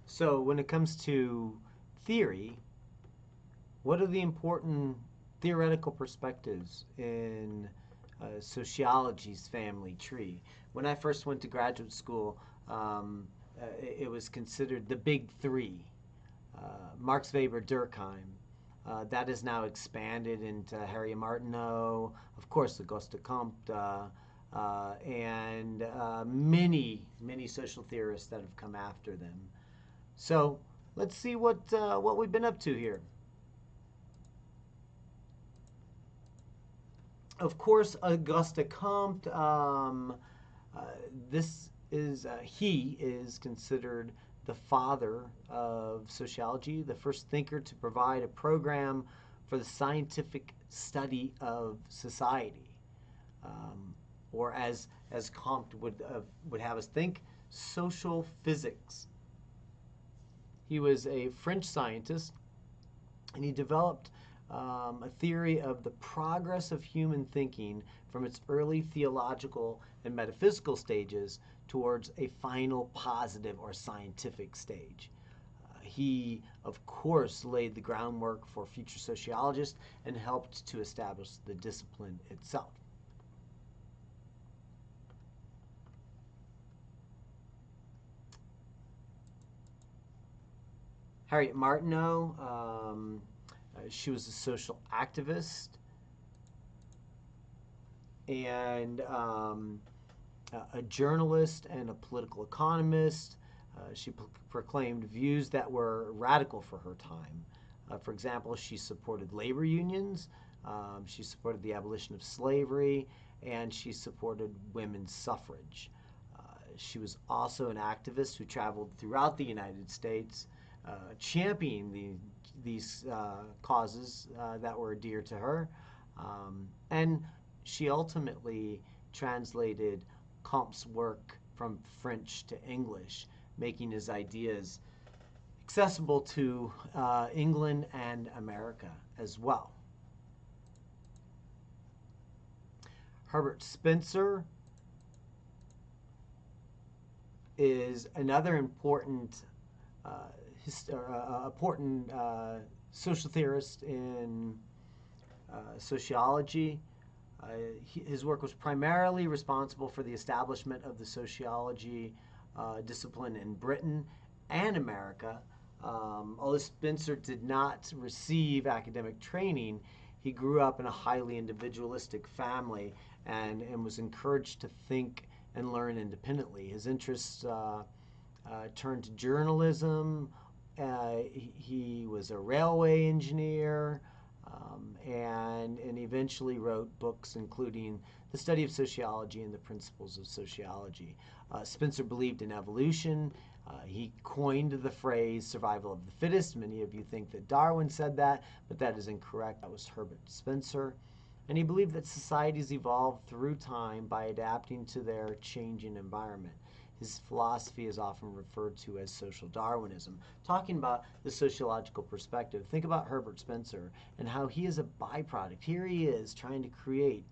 So when it comes to theory, what are the important theoretical perspectives in sociology's family tree? When I first went to graduate school, it was considered the big three: Marx, Weber, Durkheim. That is now expanded into Harriet Martineau, of course, Auguste Comte, and many social theorists that have come after them. So let's see what we've been up to here. Of course, Auguste Comte. This is he is considered the father of sociology, the first thinker to provide a program for the scientific study of society, or as Comte would have us think, social physics. He was a French scientist, and he developed a theory of the progress of human thinking from its early theological and metaphysical stages towards a final positive or scientific stage. He, of course, laid the groundwork for future sociologists and helped to establish the discipline itself. Harriet Martineau, she was a social activist and a journalist and a political economist. She proclaimed views that were radical for her time. For example, she supported labor unions, she supported the abolition of slavery, and she supported women's suffrage. She was also an activist who traveled throughout the United States, championing these causes that were dear to her. And she ultimately translated Comte's work from French to English, making his ideas accessible to England and America as well. Herbert Spencer is another important social theorist in sociology. His work was primarily responsible for the establishment of the sociology discipline in Britain and America. Although Spencer did not receive academic training, he grew up in a highly individualistic family and was encouraged to think and learn independently. His interests turned to journalism. He was a railway engineer, and eventually wrote books including The Study of Sociology and The Principles of Sociology. Spencer believed in evolution. He coined the phrase survival of the fittest. Many of you think that Darwin said that, but that is incorrect. That was Herbert Spencer. And he believed that societies evolve through time by adapting to their changing environment. His philosophy is often referred to as social Darwinism. Talking about the sociological perspective, think about Herbert Spencer and how he is a byproduct. Here he is trying to create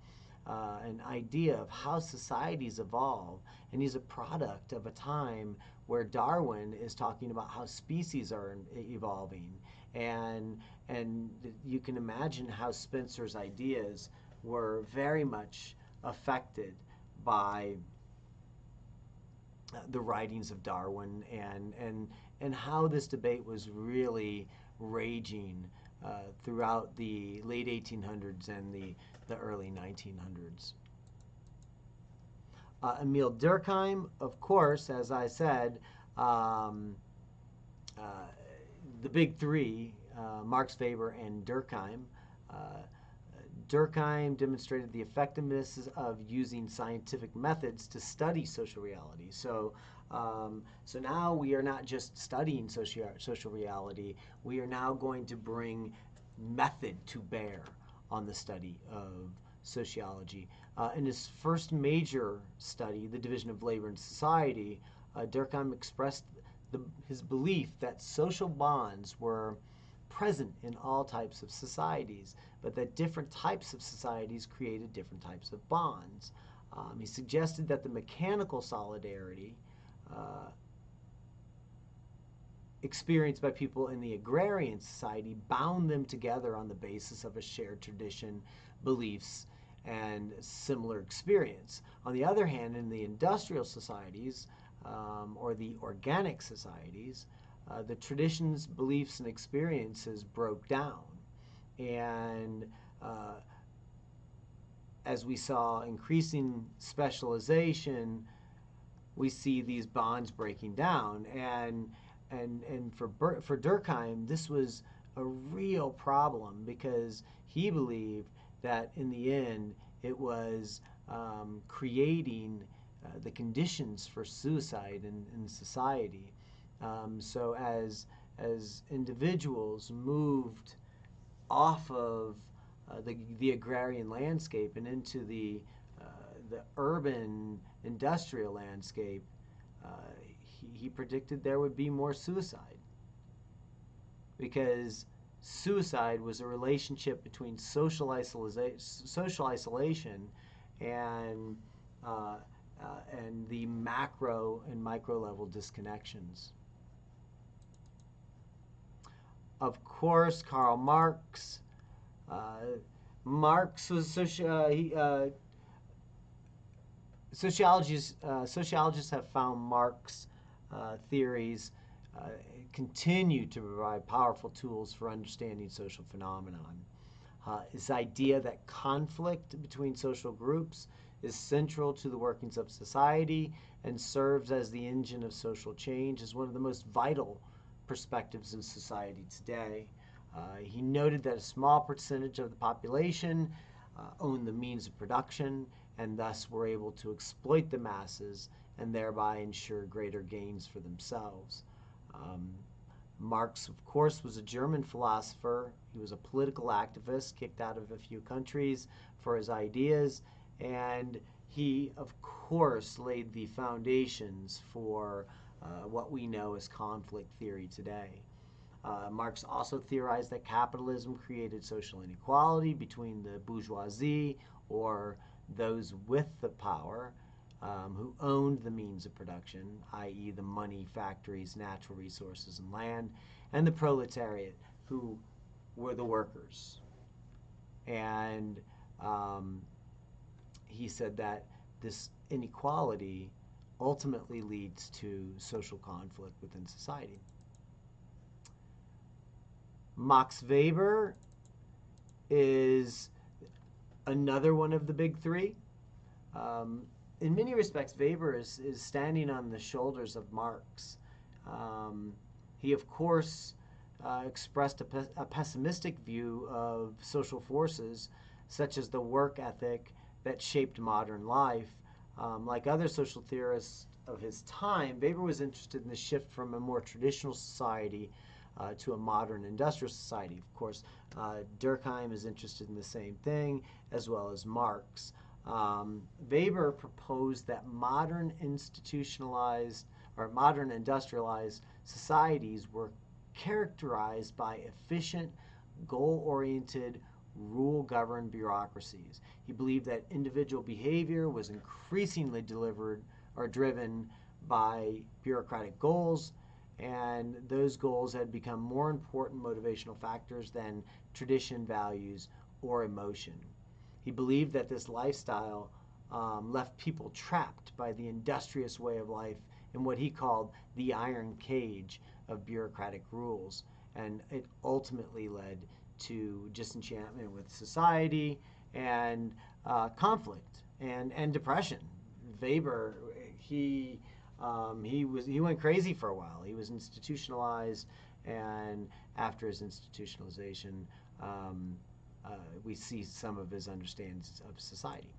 an idea of how societies evolve, and he's a product of a time where Darwin is talking about how species are evolving, and you can imagine how Spencer's ideas were very much affected by the writings of Darwin, and how this debate was really raging throughout the late 1800s and the early 1900s. Emile Durkheim, of course, as I said, the big three, Marx, Weber, and Durkheim. Durkheim demonstrated the effectiveness of using scientific methods to study social reality. So now we are not just studying social reality, we are now going to bring method to bear on the study of sociology. In his first major study, The Division of Labor and Society, Durkheim expressed his belief that social bonds were present in all types of societies, but that different types of societies created different types of bonds. He suggested that the mechanical solidarity experienced by people in the agrarian society bound them together on the basis of a shared tradition, beliefs, and similar experience. On the other hand, in the industrial societies, or the organic societies, the traditions, beliefs, and experiences broke down. And as we saw increasing specialization, we see these bonds breaking down. And for Durkheim, this was a real problem because he believed that in the end it was creating the conditions for suicide in society. So as individuals moved off of the agrarian landscape and into the urban industrial landscape, he predicted there would be more suicide because suicide was a relationship between social isolation and the macro and micro level disconnections. Of course, Karl Marx. Marx was sociologists have found Marx theories continue to provide powerful tools for understanding social phenomenon. His idea that conflict between social groups is central to the workings of society and serves as the engine of social change is one of the most vital perspectives in society today. He noted that a small percentage of the population own the means of production and thus were able to exploit the masses and thereby ensure greater gains for themselves. Marx, of course, was a German philosopher. He was a political activist, kicked out of a few countries for his ideas, and he, of course, laid the foundations for what we know as conflict theory today. Marx also theorized that capitalism created social inequality between the bourgeoisie, or those with the power, who owned the means of production, i.e. the money, factories, natural resources, and land, and the proletariat, who were the workers. And he said that this inequality ultimately leads to social conflict within society. Max Weber is another one of the big three. In many respects, Weber is standing on the shoulders of Marx. He, of course, expressed a pessimistic view of social forces, such as the work ethic that shaped modern life. Like other social theorists of his time, Weber was interested in the shift from a more traditional society to a modern industrial society. Of course, Durkheim is interested in the same thing, as well as Marx. Weber proposed that modern institutionalized or modern industrialized societies were characterized by efficient, goal-oriented, rule-governed bureaucracies. He believed that individual behavior was increasingly driven by bureaucratic goals, and those goals had become more important motivational factors than tradition, values, or emotion. He believed that this lifestyle left people trapped by the industrious way of life in what he called the iron cage of bureaucratic rules, and it ultimately led to disenchantment with society and conflict and depression. Weber, he went crazy for a while. He was institutionalized, and after his institutionalization, we see some of his understandings of society.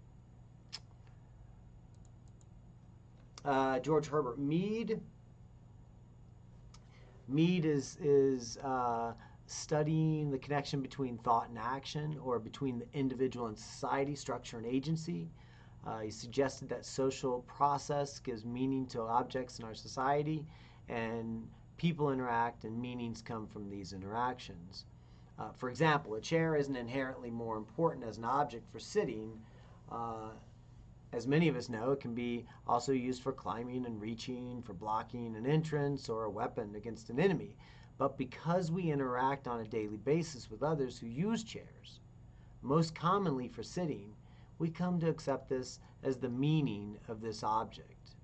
George Herbert Mead. Mead is studying the connection between thought and action, or between the individual and society, structure and agency. He suggested that social process gives meaning to objects in our society, and people interact and meanings come from these interactions. For example, a chair isn't inherently more important as an object for sitting as many of us know, it can be also used for climbing and reaching, for blocking an entrance or a weapon against an enemy. But because we interact on a daily basis with others who use chairs, most commonly for sitting, we come to accept this as the meaning of this object.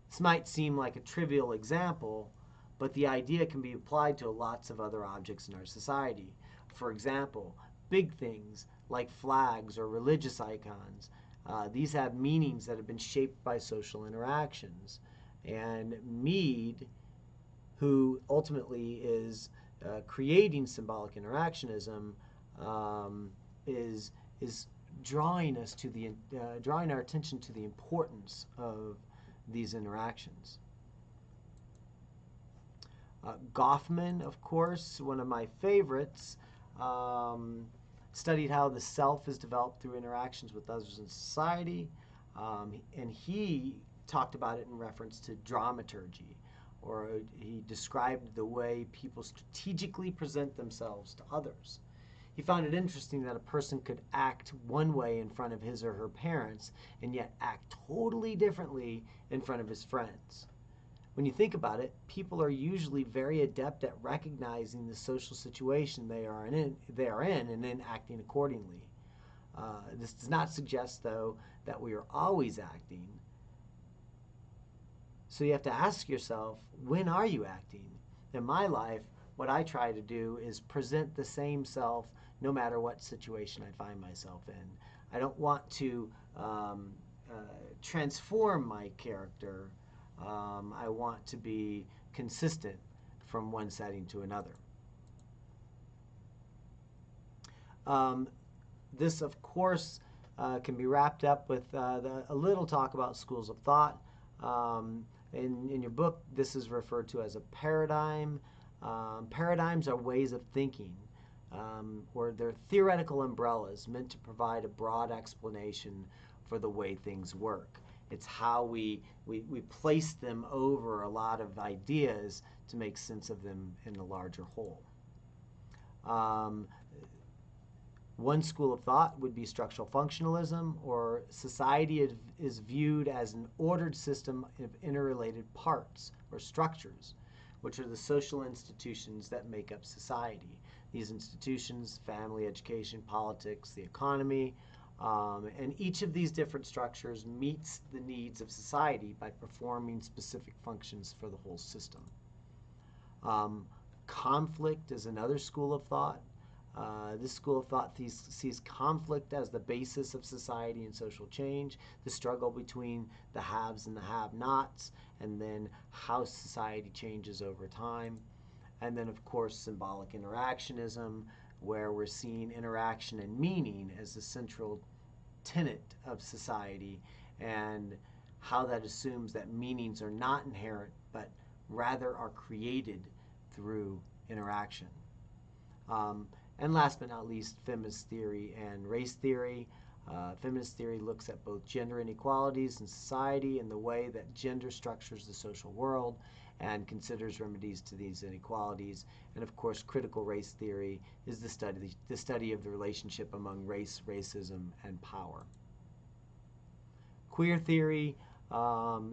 This might seem like a trivial example, but the idea can be applied to lots of other objects in our society. For example, big things like flags or religious icons. These have meanings that have been shaped by social interactions. And Mead, who ultimately is creating symbolic interactionism, is drawing us to drawing our attention to the importance of these interactions. Goffman, of course, one of my favorites, studied how the self is developed through interactions with others in society, and he talked about it in reference to dramaturgy, or he described the way people strategically present themselves to others. He found it interesting that a person could act one way in front of his or her parents and yet act totally differently in front of his friends. When you think about it, people are usually very adept at recognizing the social situation they are in and then acting accordingly. This does not suggest, though, that we are always acting. So you have to ask yourself, when are you acting? In my life, what I try to do is present the same self no matter what situation I find myself in. I don't want to transform my character. I want to be consistent from one setting to another. This, of course, can be wrapped up with a little talk about schools of thought. In your book, this is referred to as a paradigm. Paradigms are ways of thinking, or they're theoretical umbrellas meant to provide a broad explanation for the way things work. It's how we place them over a lot of ideas to make sense of them in a larger whole. One school of thought would be structural functionalism, or society is viewed as an ordered system of interrelated parts or structures, which are the social institutions that make up society. These institutions, family, education, politics, the economy, and each of these different structures meets the needs of society by performing specific functions for the whole system. Conflict is another school of thought. This school of thought sees conflict as the basis of society and social change, the struggle between the haves and the have-nots, and then how society changes over time. And then, of course, symbolic interactionism, where we're seeing interaction and meaning as the central tenet of society, and how that assumes that meanings are not inherent, but rather are created through interaction. And last but not least, feminist theory and race theory. Feminist theory looks at both gender inequalities in society and the way that gender structures the social world and considers remedies to these inequalities. And of course, critical race theory is the study of the relationship among race, racism, and power. Queer theory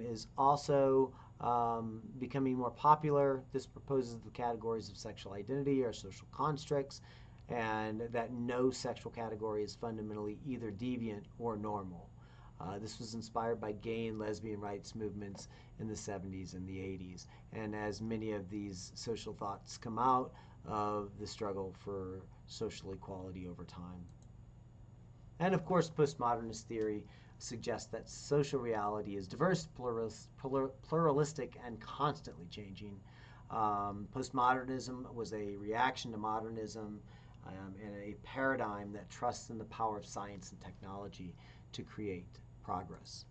is also becoming more popular. This proposes the categories of sexual identity or social constructs, and that no sexual category is fundamentally either deviant or normal. This was inspired by gay and lesbian rights movements in the 70s and the 80s, and as many of these social thoughts come out of the struggle for social equality over time. And of course, postmodernist theory suggests that social reality is diverse, pluralistic, and constantly changing. Postmodernism was a reaction to modernism, and a paradigm that trusts in the power of science and technology to create progress.